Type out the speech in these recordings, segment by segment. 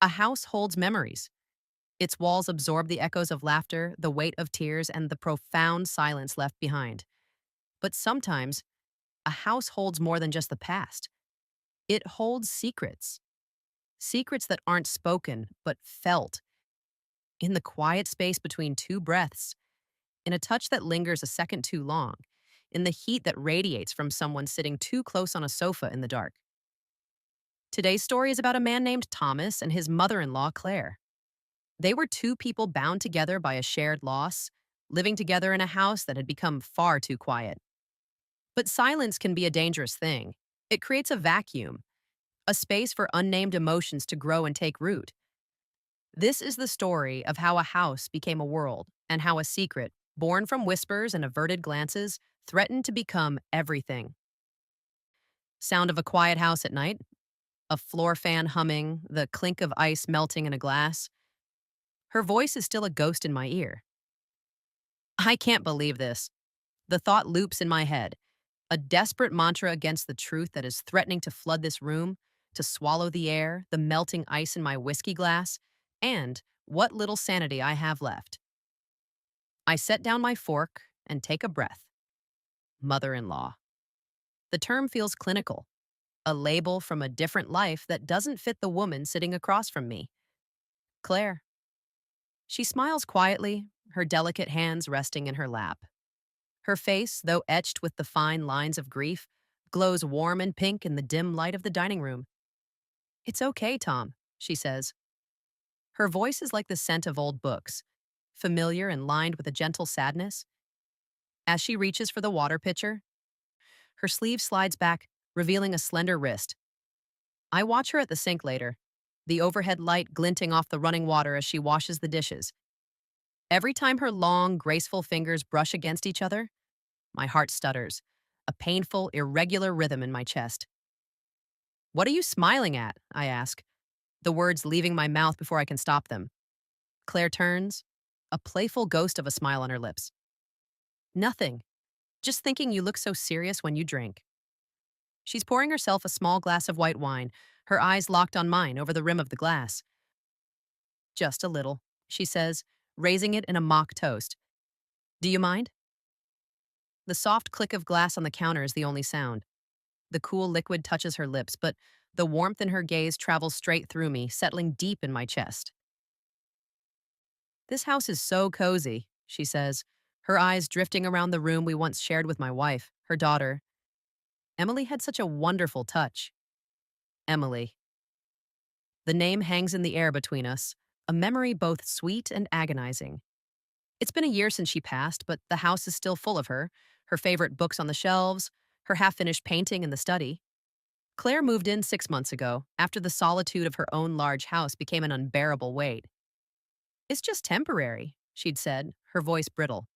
A house holds memories. Its walls absorb the echoes of laughter, the weight of tears, and the profound silence left behind. But sometimes, a house holds more than just the past. It holds secrets. Secrets that aren't spoken, but felt. In the quiet space between two breaths, in a touch that lingers a second too long, in the heat that radiates from someone sitting too close on a sofa in the dark. Today's story is about a man named Thomas and his mother in law, Claire. They were two people bound together by a shared loss, living together in a house that had become far too quiet. But silence can be a dangerous thing. It creates a vacuum, a space for unnamed emotions to grow and take root. This is the story of how a house became a world and how a secret, born from whispers and averted glances, threatened to become everything. Sound of a quiet house at night, a floor fan humming, the clink of ice melting in a glass. Her voice is still a ghost in my ear. I can't believe this. The thought loops in my head, a desperate mantra against the truth that is threatening to flood this room, to swallow the air, the melting ice in my whiskey glass, and what little sanity I have left. I set down my fork and take a breath. Mother in law. The term feels clinical, a label from a different life that doesn't fit the woman sitting across from me. Claire. She smiles quietly, her delicate hands resting in her lap. Her face, though etched with the fine lines of grief, glows warm and pink in the dim light of the dining room. It's okay, Tom, she says. Her voice is like the scent of old books, familiar and lined with a gentle sadness. As she reaches for the water pitcher, her sleeve slides back, revealing a slender wrist. I watch her at the sink later, the overhead light glinting off the running water as she washes the dishes. Every time her long, graceful fingers brush against each other, my heart stutters, a painful, irregular rhythm in my chest. What are you smiling at? I ask, the words leaving my mouth before I can stop them. Claire turns, a playful ghost of a smile on her lips. Nothing. Just thinking you look so serious when you drink. She's pouring herself a small glass of white wine, her eyes locked on mine over the rim of the glass. Just a little, she says, raising it in a mock toast. Do you mind? The soft click of glass on the counter is the only sound. The cool liquid touches her lips, but the warmth in her gaze travels straight through me, settling deep in my chest. This house is so cozy, she says, her eyes drifting around the room we once shared with my wife, her daughter. Emily had such a wonderful touch. Emily. The name hangs in the air between us, a memory both sweet and agonizing. It's been a year since she passed, but the house is still full of her favorite books on the shelves, her half-finished painting in the study. Claire moved in 6 months ago, after the solitude of her own large house became an unbearable weight. It's just temporary, she'd said, her voice brittle,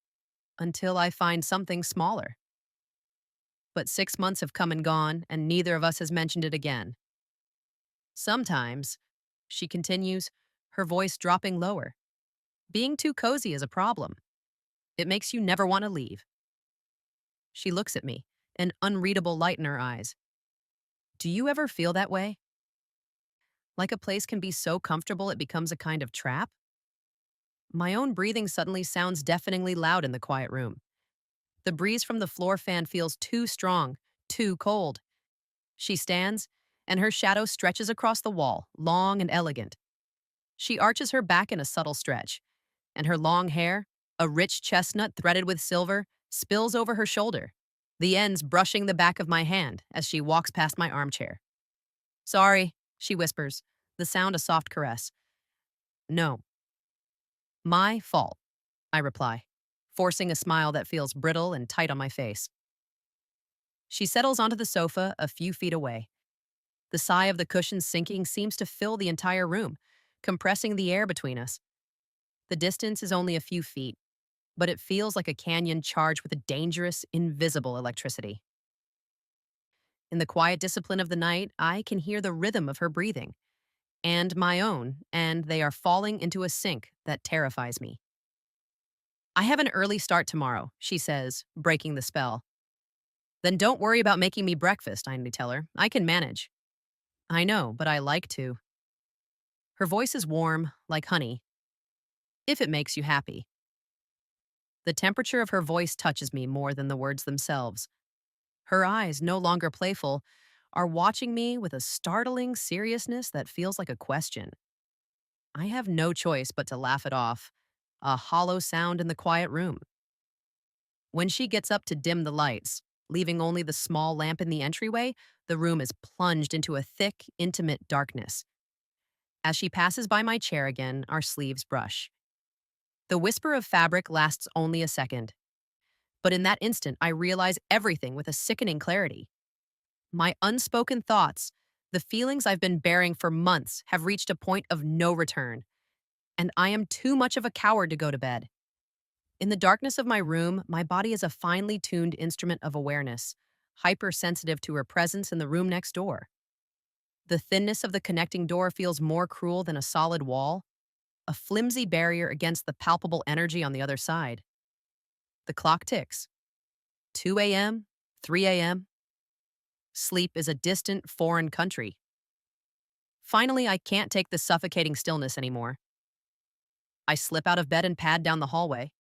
until I find something smaller. But 6 months have come and gone, and neither of us has mentioned it again. Sometimes, she continues, her voice dropping lower, being too cozy is a problem. It makes you never want to leave. She looks at me, an unreadable light in her eyes. Do you ever feel that way? Like a place can be so comfortable it becomes a kind of trap? My own breathing suddenly sounds deafeningly loud in the quiet room. The breeze from the floor fan feels too strong, too cold. She stands, and her shadow stretches across the wall, long and elegant. She arches her back in a subtle stretch, and her long hair, a rich chestnut threaded with silver, spills over her shoulder, the ends brushing the back of my hand as she walks past my armchair. Sorry, she whispers, the sound a soft caress. No. My fault, I reply, forcing a smile that feels brittle and tight on my face. She settles onto the sofa a few feet away. The sigh of the cushions sinking seems to fill the entire room, compressing the air between us. The distance is only a few feet, but it feels like a canyon charged with a dangerous, invisible electricity. In the quiet discipline of the night, I can hear the rhythm of her breathing, and my own, and they are falling into a sync that terrifies me. I have an early start tomorrow, she says, breaking the spell. Then don't worry about making me breakfast, I tell her. I can manage. I know, but I like to. Her voice is warm, like honey, if it makes you happy. The temperature of her voice touches me more than the words themselves. Her eyes, no longer playful, are watching me with a startling seriousness that feels like a question. I have no choice but to laugh it off, a hollow sound in the quiet room. When she gets up to dim the lights, leaving only the small lamp in the entryway, the room is plunged into a thick, intimate darkness. As she passes by my chair again, our sleeves brush. The whisper of fabric lasts only a second, but in that instant, I realize everything with a sickening clarity. My unspoken thoughts, the feelings I've been bearing for months, have reached a point of no return, and I am too much of a coward to go to bed. In the darkness of my room, my body is a finely tuned instrument of awareness, hypersensitive to her presence in the room next door. The thinness of the connecting door feels more cruel than a solid wall, a flimsy barrier against the palpable energy on the other side. The clock ticks. 2 a.m., 3 a.m. Sleep is a distant, foreign country. Finally, I can't take the suffocating stillness anymore. I slip out of bed and pad down the hallway.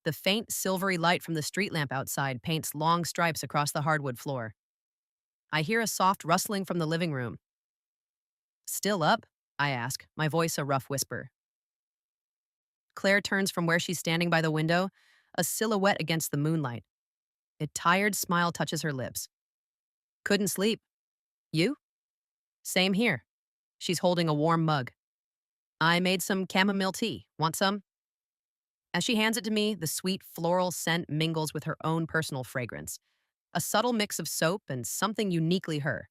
The faint, silvery light from the street lamp outside paints long stripes across the hardwood floor. I hear a soft rustling from the living room. Still up? I ask, my voice a rough whisper. Claire turns from where she's standing by the window, a silhouette against the moonlight. A tired smile touches her lips. Couldn't sleep. You? Same here. She's holding a warm mug. I made some chamomile tea. Want some? As she hands it to me, the sweet floral scent mingles with her own personal fragrance, a subtle mix of soap and something uniquely her.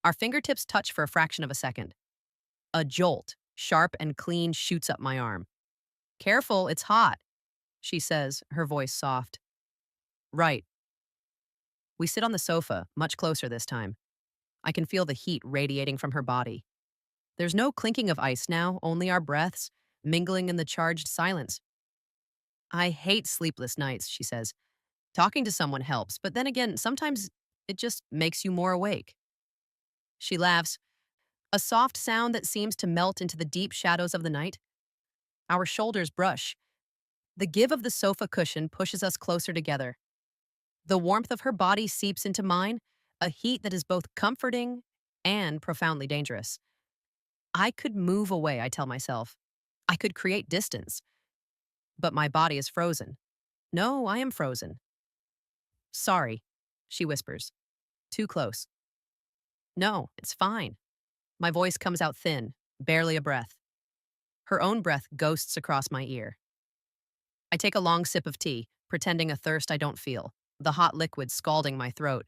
Our fingertips touch for a fraction of a second. A jolt, sharp and clean, shoots up my arm. Careful, it's hot, she says, her voice soft. Right. We sit on the sofa, much closer this time. I can feel the heat radiating from her body. There's no clinking of ice now, only our breaths, mingling in the charged silence. I hate sleepless nights, she says. Talking to someone helps, but then again, sometimes it just makes you more awake. She laughs, a soft sound that seems to melt into the deep shadows of the night. Our shoulders brush. The give of the sofa cushion pushes us closer together. The warmth of her body seeps into mine, a heat that is both comforting and profoundly dangerous. I could move away, I tell myself. I could create distance. But my body is frozen. No, I am frozen. Sorry, she whispers. Too close. No, it's fine. My voice comes out thin, barely a breath. Her own breath ghosts across my ear. I take a long sip of tea, pretending a thirst I don't feel, the hot liquid scalding my throat.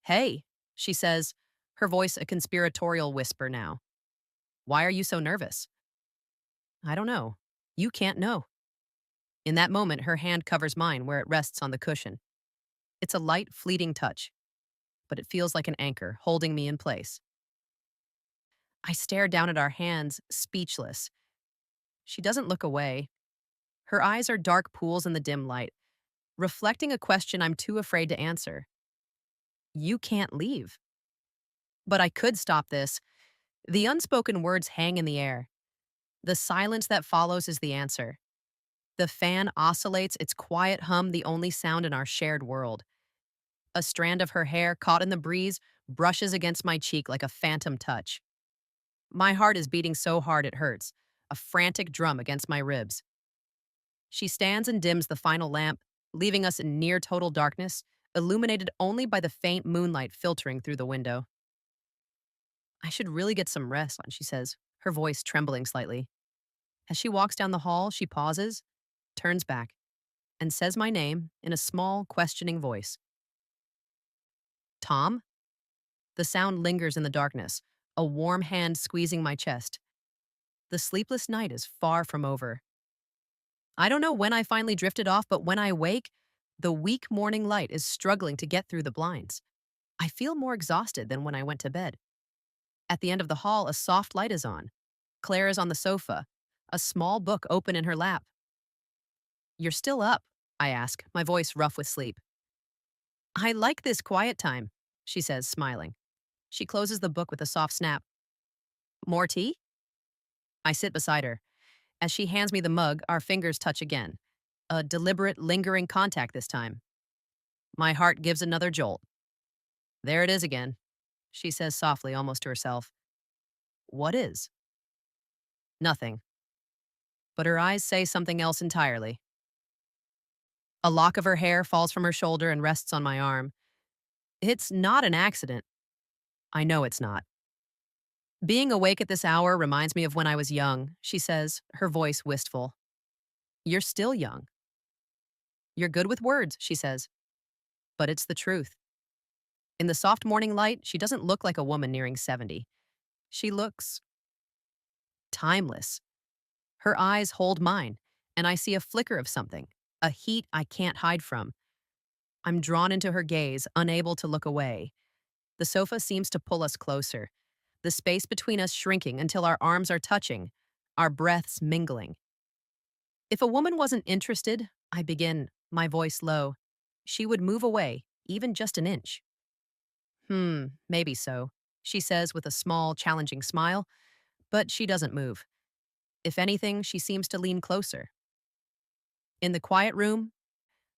Hey, she says, her voice a conspiratorial whisper now. Why are you so nervous? I don't know. You can't know. In that moment, her hand covers mine where it rests on the cushion. It's a light, fleeting touch, but it feels like an anchor holding me in place. I stare down at our hands, speechless. She doesn't look away. Her eyes are dark pools in the dim light, reflecting a question I'm too afraid to answer. You can't leave. But I could stop this. The unspoken words hang in the air. The silence that follows is the answer. The fan oscillates, its quiet hum the only sound in our shared world. A strand of her hair, caught in the breeze, brushes against my cheek like a phantom touch. My heart is beating so hard it hurts, a frantic drum against my ribs. She stands and dims the final lamp, leaving us in near total darkness, illuminated only by the faint moonlight filtering through the window. I should really get some rest, she says, her voice trembling slightly. As she walks down the hall, she pauses, turns back, and says my name in a small, questioning voice. Tom? The sound lingers in the darkness, a warm hand squeezing my chest. The sleepless night is far from over. I don't know when I finally drifted off, but when I wake, the weak morning light is struggling to get through the blinds. I feel more exhausted than when I went to bed. At the end of the hall, a soft light is on. Claire is on the sofa, a small book open in her lap. You're still up, I ask, my voice rough with sleep. I like this quiet time, she says, smiling. She closes the book with a soft snap. More tea? I sit beside her. As she hands me the mug, our fingers touch again. A deliberate, lingering contact this time. My heart gives another jolt. There it is again, she says softly, almost to herself. What is? Nothing. But her eyes say something else entirely. A lock of her hair falls from her shoulder and rests on my arm. It's not an accident. I know it's not. Being awake at this hour reminds me of when I was young, she says, her voice wistful. You're still young. You're good with words, she says. But it's the truth. In the soft morning light, she doesn't look like a woman nearing 70. She looks timeless. Her eyes hold mine, and I see a flicker of something, a heat I can't hide from. I'm drawn into her gaze, unable to look away. The sofa seems to pull us closer, the space between us shrinking until our arms are touching, our breaths mingling. If a woman wasn't interested, I begin, my voice low, she would move away, even just an inch. Maybe so, she says with a small, challenging smile, but she doesn't move. If anything, she seems to lean closer. In the quiet room,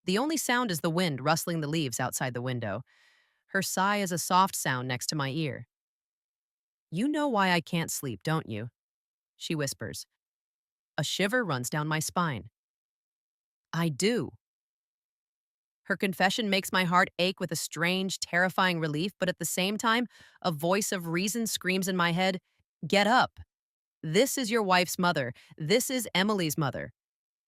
the only sound is the wind rustling the leaves outside the window. Her sigh is a soft sound next to my ear. You know why I can't sleep, don't you? She whispers. A shiver runs down my spine. I do. Her confession makes my heart ache with a strange, terrifying relief, but at the same time, a voice of reason screams in my head, get up. This is your wife's mother. This is Emily's mother.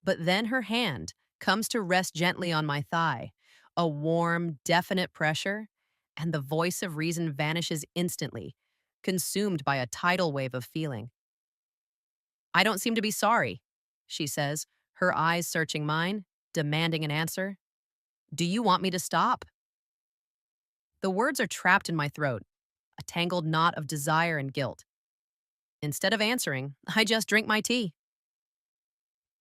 But then her hand comes to rest gently on my thigh, a warm, definite pressure, and the voice of reason vanishes instantly, consumed by a tidal wave of feeling. I don't seem to be sorry, she says, her eyes searching mine, demanding an answer. Do you want me to stop? The words are trapped in my throat, a tangled knot of desire and guilt. Instead of answering, I just drink my tea.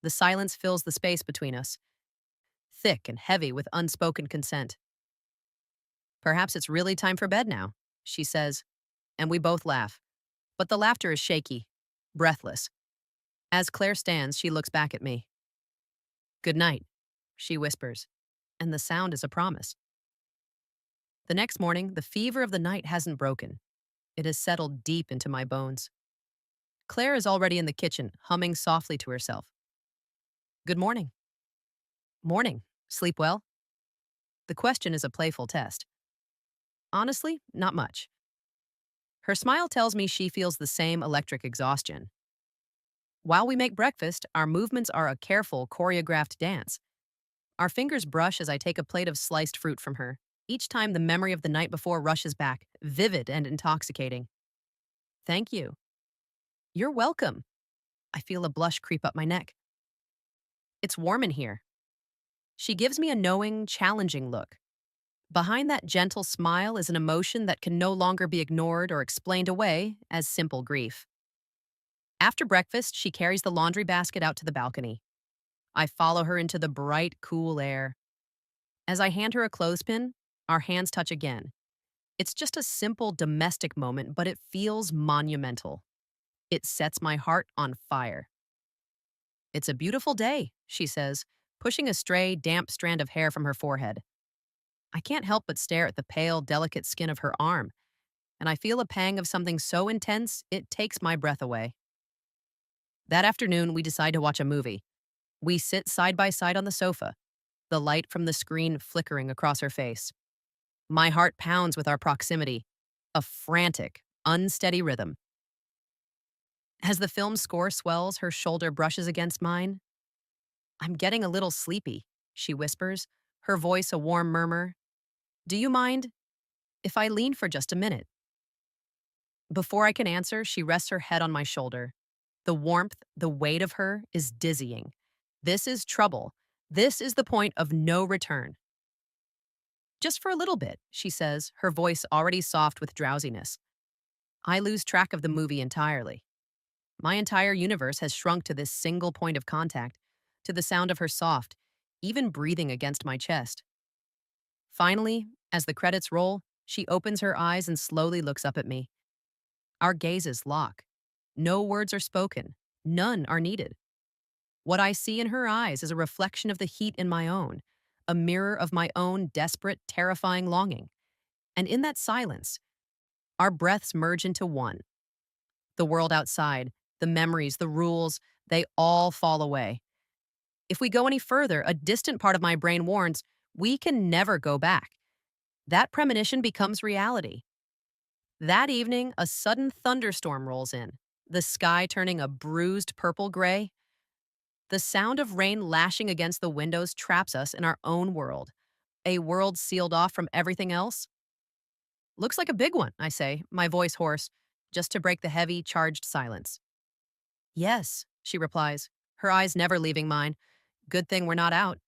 The silence fills the space between us, thick and heavy with unspoken consent. Perhaps it's really time for bed now, she says, and we both laugh. But the laughter is shaky, breathless. As Claire stands, she looks back at me. Good night, she whispers, and the sound is a promise. The next morning, the fever of the night hasn't broken. It has settled deep into my bones. Claire is already in the kitchen, humming softly to herself. Good morning. Morning. Sleep well? The question is a playful test. Honestly, not much. Her smile tells me she feels the same electric exhaustion. While we make breakfast, our movements are a careful, choreographed dance. Our fingers brush as I take a plate of sliced fruit from her. Each time the memory of the night before rushes back, vivid and intoxicating. Thank you. You're welcome. I feel a blush creep up my neck. It's warm in here. She gives me a knowing, challenging look. Behind that gentle smile is an emotion that can no longer be ignored or explained away as simple grief. After breakfast, she carries the laundry basket out to the balcony. I follow her into the bright, cool air. As I hand her a clothespin, our hands touch again. It's just a simple domestic moment, but it feels monumental. It sets my heart on fire. It's a beautiful day, she says, pushing a stray, damp strand of hair from her forehead. I can't help but stare at the pale, delicate skin of her arm, and I feel a pang of something so intense it takes my breath away. That afternoon, we decide to watch a movie. We sit side by side on the sofa, the light from the screen flickering across her face. My heart pounds with our proximity, a frantic, unsteady rhythm. As the film's score swells, her shoulder brushes against mine. I'm getting a little sleepy, she whispers, her voice a warm murmur. Do you mind if I lean for just a minute? Before I can answer, she rests her head on my shoulder. The warmth, the weight of her is dizzying. This is trouble. This is the point of no return. Just for a little bit, she says, her voice already soft with drowsiness. I lose track of the movie entirely. My entire universe has shrunk to this single point of contact, to the sound of her soft, even breathing against my chest. Finally, as the credits roll, she opens her eyes and slowly looks up at me. Our gazes lock. No words are spoken. None are needed. What I see in her eyes is a reflection of the heat in my own, a mirror of my own desperate, terrifying longing. And in that silence, our breaths merge into one. The world outside, the memories, the rules, they all fall away. If we go any further, a distant part of my brain warns, we can never go back. That premonition becomes reality. That evening, a sudden thunderstorm rolls in, the sky turning a bruised purple gray. The sound of rain lashing against the windows traps us in our own world, a world sealed off from everything else. Looks like a big one, I say, my voice hoarse, just to break the heavy, charged silence. Yes, she replies, her eyes never leaving mine. Good thing we're not out.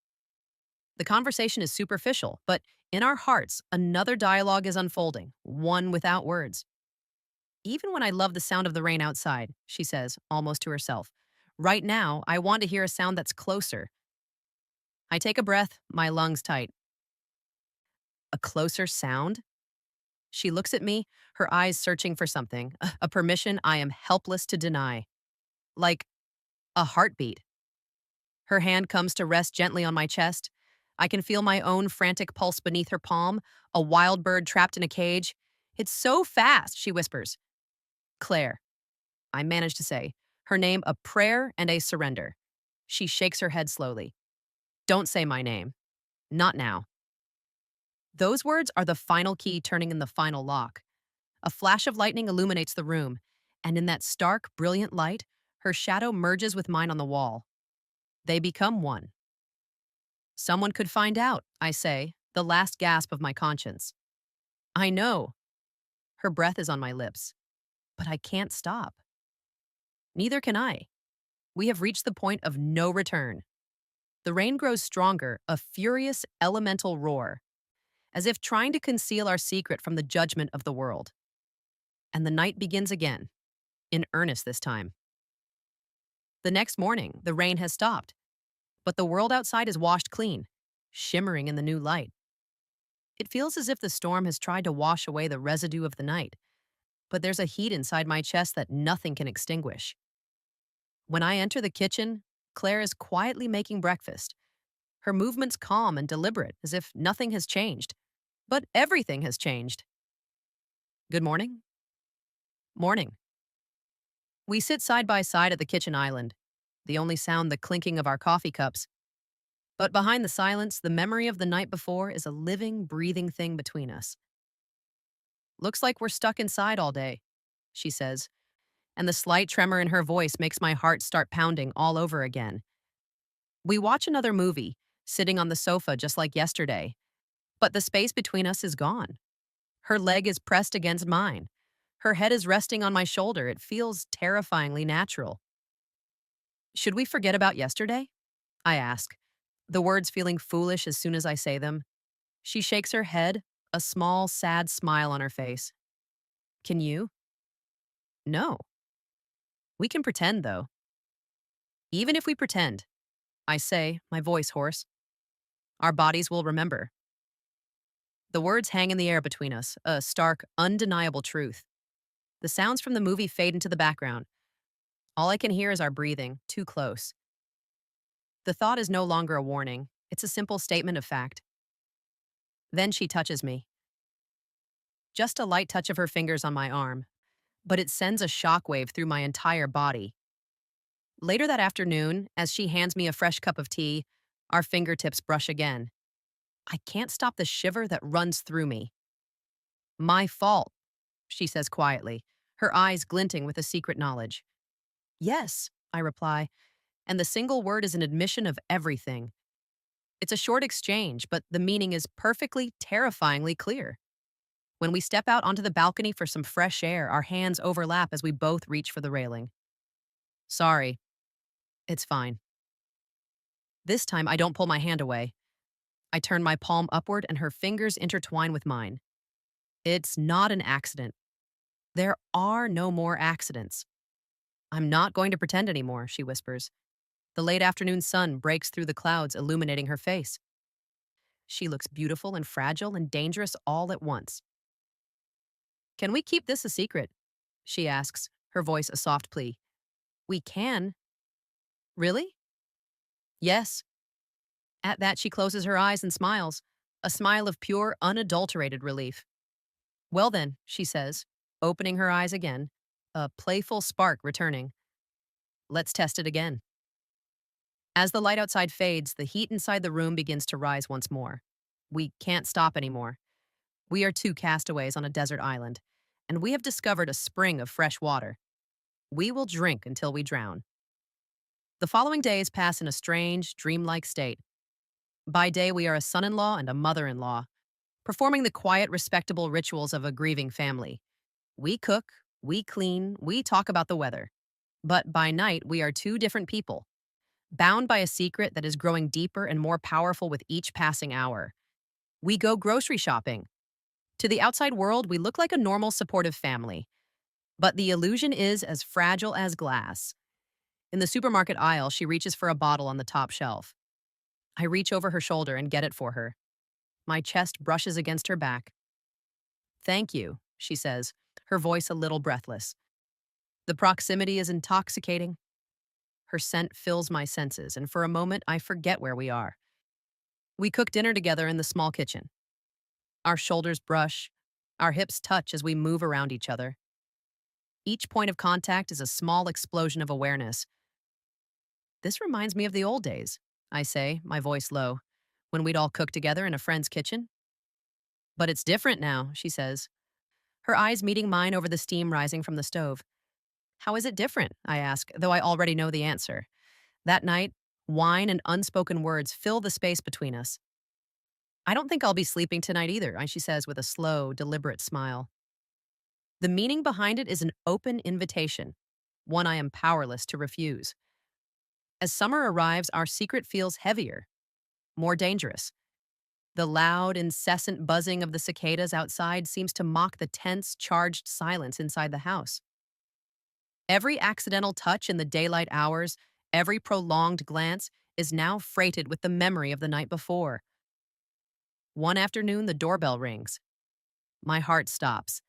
The conversation is superficial, but in our hearts, another dialogue is unfolding, one without words. Even when I love the sound of the rain outside, she says, almost to herself, right now, I want to hear a sound that's closer. I take a breath, my lungs tight. A closer sound? She looks at me, her eyes searching for something, a permission I am helpless to deny. Like a heartbeat. Her hand comes to rest gently on my chest. I can feel my own frantic pulse beneath her palm, a wild bird trapped in a cage. It's so fast, she whispers. Claire, I manage to say, her name a prayer and a surrender. She shakes her head slowly. Don't say my name. Not now. Those words are the final key turning in the final lock. A flash of lightning illuminates the room, and in that stark, brilliant light, her shadow merges with mine on the wall. They become one. Someone could find out, I say, the last gasp of my conscience. I know. Her breath is on my lips, but I can't stop. Neither can I. We have reached the point of no return. The rain grows stronger, a furious, elemental roar, as if trying to conceal our secret from the judgment of the world. And the night begins again, in earnest this time. The next morning, the rain has stopped, but the world outside is washed clean, shimmering in the new light. It feels as if the storm has tried to wash away the residue of the night, but there's a heat inside my chest that nothing can extinguish. When I enter the kitchen, Claire is quietly making breakfast. Her movements calm and deliberate, as if nothing has changed. But everything has changed. Good morning? Morning. We sit side by side at the kitchen island, the only sound the clinking of our coffee cups. But behind the silence, the memory of the night before is a living, breathing thing between us. Looks like we're stuck inside all day, she says, and the slight tremor in her voice makes my heart start pounding all over again. We watch another movie, sitting on the sofa just like yesterday, but the space between us is gone. Her leg is pressed against mine. Her head is resting on my shoulder. It feels terrifyingly natural. Should we forget about yesterday? I ask, the words feeling foolish as soon as I say them. She shakes her head, a small, sad smile on her face. Can you? No. We can pretend, though. Even if we pretend, I say, my voice hoarse, our bodies will remember. The words hang in the air between us, a stark, undeniable truth. The sounds from the movie fade into the background. All I can hear is our breathing, too close. The thought is no longer a warning. It's a simple statement of fact. Then she touches me. Just a light touch of her fingers on my arm, but it sends a shockwave through my entire body. Later that afternoon, as she hands me a fresh cup of tea, our fingertips brush again. I can't stop the shiver that runs through me. My fault, she says quietly, her eyes glinting with a secret knowledge. Yes, I reply, and the single word is an admission of everything. It's a short exchange, but the meaning is perfectly, terrifyingly clear. When we step out onto the balcony for some fresh air, our hands overlap as we both reach for the railing. Sorry. It's fine. This time, I don't pull my hand away. I turn my palm upward and her fingers intertwine with mine. It's not an accident. There are no more accidents. I'm not going to pretend anymore, she whispers. The late afternoon sun breaks through the clouds, illuminating her face. She looks beautiful and fragile and dangerous all at once. Can we keep this a secret? She asks, her voice a soft plea. We can? Really? Yes. At that, she closes her eyes and smiles, a smile of pure, unadulterated relief. Well, then, she says, opening her eyes again, a playful spark returning. Let's test it again. As the light outside fades, the heat inside the room begins to rise once more. We can't stop anymore. We are two castaways on a desert island, and we have discovered a spring of fresh water. We will drink until we drown. The following days pass in a strange, dreamlike state. By day, we are a son in law and a mother in law, performing the quiet, respectable rituals of a grieving family. We cook, we clean, we talk about the weather. But by night, we are two different people, bound by a secret that is growing deeper and more powerful with each passing hour. We go grocery shopping. To the outside world, we look like a normal, supportive family. But the illusion is as fragile as glass. In the supermarket aisle, she reaches for a bottle on the top shelf. I reach over her shoulder and get it for her. My chest brushes against her back. Thank you, she says, her voice a little breathless. The proximity is intoxicating. Her scent fills my senses, and for a moment, I forget where we are. We cook dinner together in the small kitchen. Our shoulders brush, our hips touch as we move around each other. Each point of contact is a small explosion of awareness. This reminds me of the old days, I say, my voice low, when we'd all cook together in a friend's kitchen. But it's different now, she says, her eyes meeting mine over the steam rising from the stove. How is it different? I ask, though I already know the answer. That night, wine and unspoken words fill the space between us. I don't think I'll be sleeping tonight either, she says with a slow, deliberate smile. The meaning behind it is an open invitation, one I am powerless to refuse. As summer arrives, our secret feels heavier, more dangerous. The loud, incessant buzzing of the cicadas outside seems to mock the tense, charged silence inside the house. Every accidental touch in the daylight hours, every prolonged glance, is now freighted with the memory of the night before. One afternoon, the doorbell rings. My heart stops.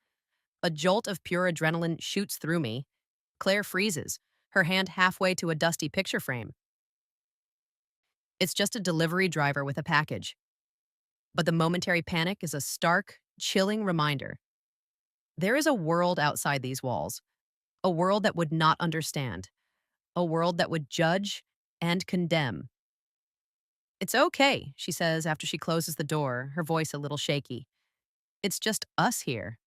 A jolt of pure adrenaline shoots through me. Claire freezes, her hand halfway to a dusty picture frame. It's just a delivery driver with a package. But the momentary panic is a stark, chilling reminder. There is a world outside these walls, a world that would not understand, a world that would judge and condemn. It's okay, she says after she closes the door, her voice a little shaky. It's just us here.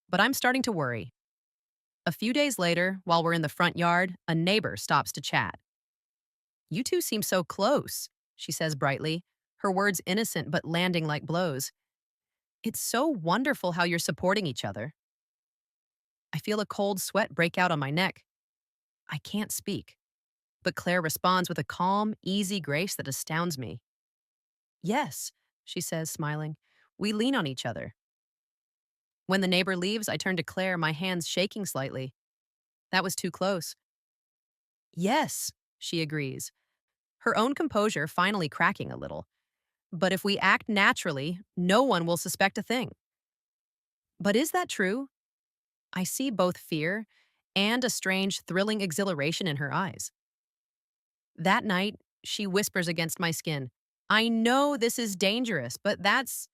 But I'm starting to worry. A few days later, while we're in the front yard, a neighbor stops to chat. You two seem so close, she says brightly, her words innocent but landing like blows. It's so wonderful how you're supporting each other. I feel a cold sweat break out on my neck. I can't speak, but Claire responds with a calm, easy grace that astounds me. Yes, she says, smiling. We lean on each other. When the neighbor leaves, I turn to Claire, my hands shaking slightly. That was too close. Yes, she agrees, her own composure finally cracking a little. But if we act naturally, no one will suspect a thing. But is that true? I see both fear and a strange, thrilling exhilaration in her eyes. That night, she whispers against my skin, I know this is dangerous, but that's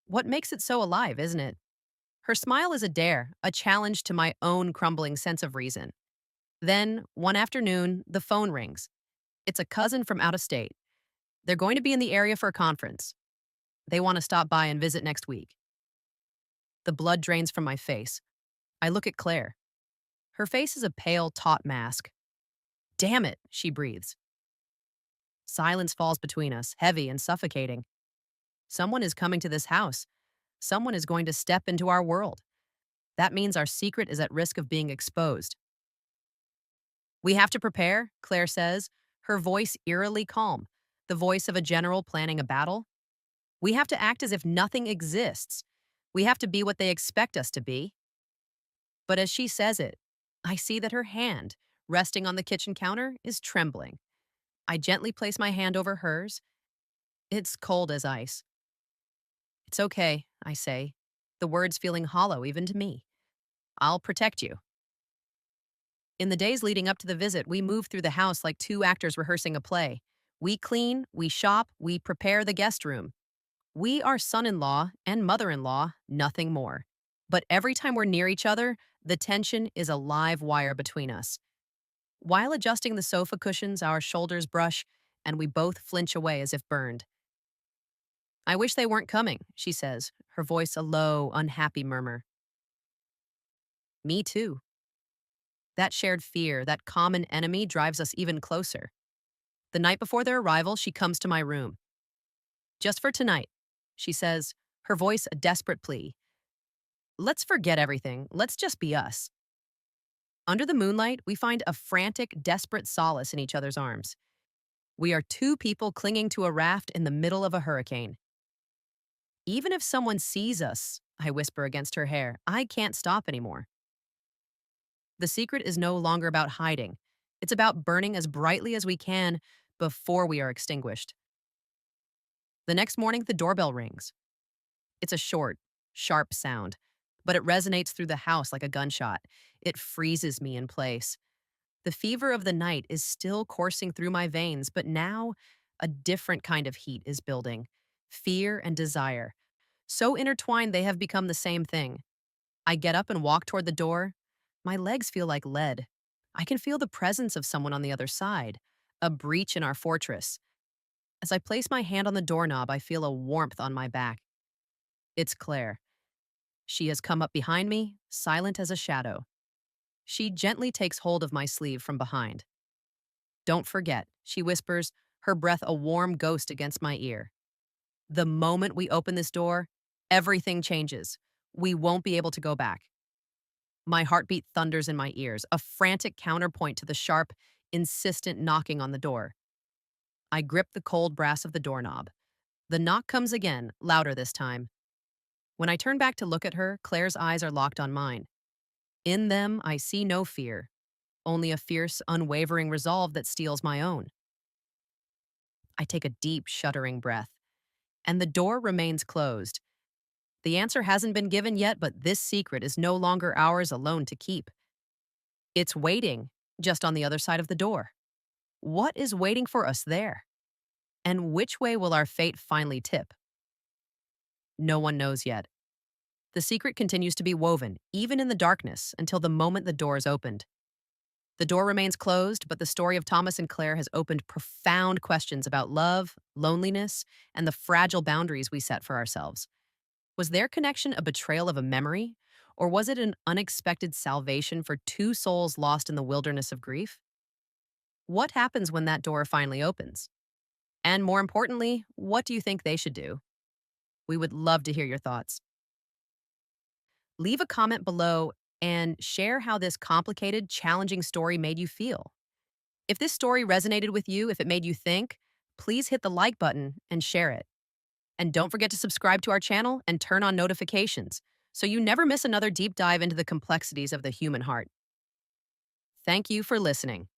what makes it so alive, isn't it? Her smile is a dare, a challenge to my own crumbling sense of reason. Then, one afternoon, the phone rings. It's a cousin from out of state. They're going to be in the area for a conference. They want to stop by and visit next week. The blood drains from my face. I look at Claire. Her face is a pale, taut mask. Damn it, she breathes. Silence falls between us, heavy and suffocating. Someone is coming to this house. Someone is going to step into our world. That means our secret is at risk of being exposed. We have to prepare, Claire says, her voice eerily calm, the voice of a general planning a battle. We have to act as if nothing exists. We have to be what they expect us to be. But as she says it, I see that her hand, resting on the kitchen counter, is trembling. I gently place my hand over hers. It's cold as ice. It's okay, I say, the words feeling hollow even to me. I'll protect you. In the days leading up to the visit, we move through the house like two actors rehearsing a play. We clean, we shop, we prepare the guest room. We are son in law and mother in law, nothing more. But every time we're near each other, the tension is a live wire between us. While adjusting the sofa cushions, our shoulders brush, and we both flinch away as if burned. I wish they weren't coming, she says, her voice a low, unhappy murmur. Me too. That shared fear, that common enemy, drives us even closer. The night before their arrival, she comes to my room. Just for tonight, she says, her voice a desperate plea. Let's forget everything. Let's just be us. Under the moonlight, we find a frantic, desperate solace in each other's arms. We are two people clinging to a raft in the middle of a hurricane. Even if someone sees us, I whisper against her hair, I can't stop anymore. The secret is no longer about hiding. It's about burning as brightly as we can before we are extinguished. The next morning, the doorbell rings. It's a short, sharp sound, but it resonates through the house like a gunshot. It freezes me in place. The fever of the night is still coursing through my veins, but now a different kind of heat is building. Fear and desire. So intertwined they have become the same thing. I get up and walk toward the door. My legs feel like lead. I can feel the presence of someone on the other side, a breach in our fortress. As I place my hand on the doorknob, I feel a warmth on my back. It's Claire. She has come up behind me, silent as a shadow. She gently takes hold of my sleeve from behind. Don't forget, she whispers, her breath a warm ghost against my ear. The moment we open this door, everything changes. We won't be able to go back. My heartbeat thunders in my ears, a frantic counterpoint to the sharp, insistent knocking on the door. I grip the cold brass of the doorknob. The knock comes again, louder this time. When I turn back to look at her, Claire's eyes are locked on mine. In them, I see no fear, only a fierce, unwavering resolve that steals my own. I take a deep, shuddering breath, and the door remains closed. The answer hasn't been given yet, but this secret is no longer ours alone to keep. It's waiting, just on the other side of the door. What is waiting for us there? And which way will our fate finally tip? No one knows yet. The secret continues to be woven, even in the darkness, until the moment the door is opened. The door remains closed, but the story of Thomas and Claire has opened profound questions about love, loneliness, and the fragile boundaries we set for ourselves. Was their connection a betrayal of a memory, or was it an unexpected salvation for two souls lost in the wilderness of grief? What happens when that door finally opens? And more importantly, what do you think they should do? We would love to hear your thoughts. Leave a comment below and share how this complicated, challenging story made you feel. If this story resonated with you, if it made you think, please hit the like button and share it. And don't forget to subscribe to our channel and turn on notifications so you never miss another deep dive into the complexities of the human heart. Thank you for listening.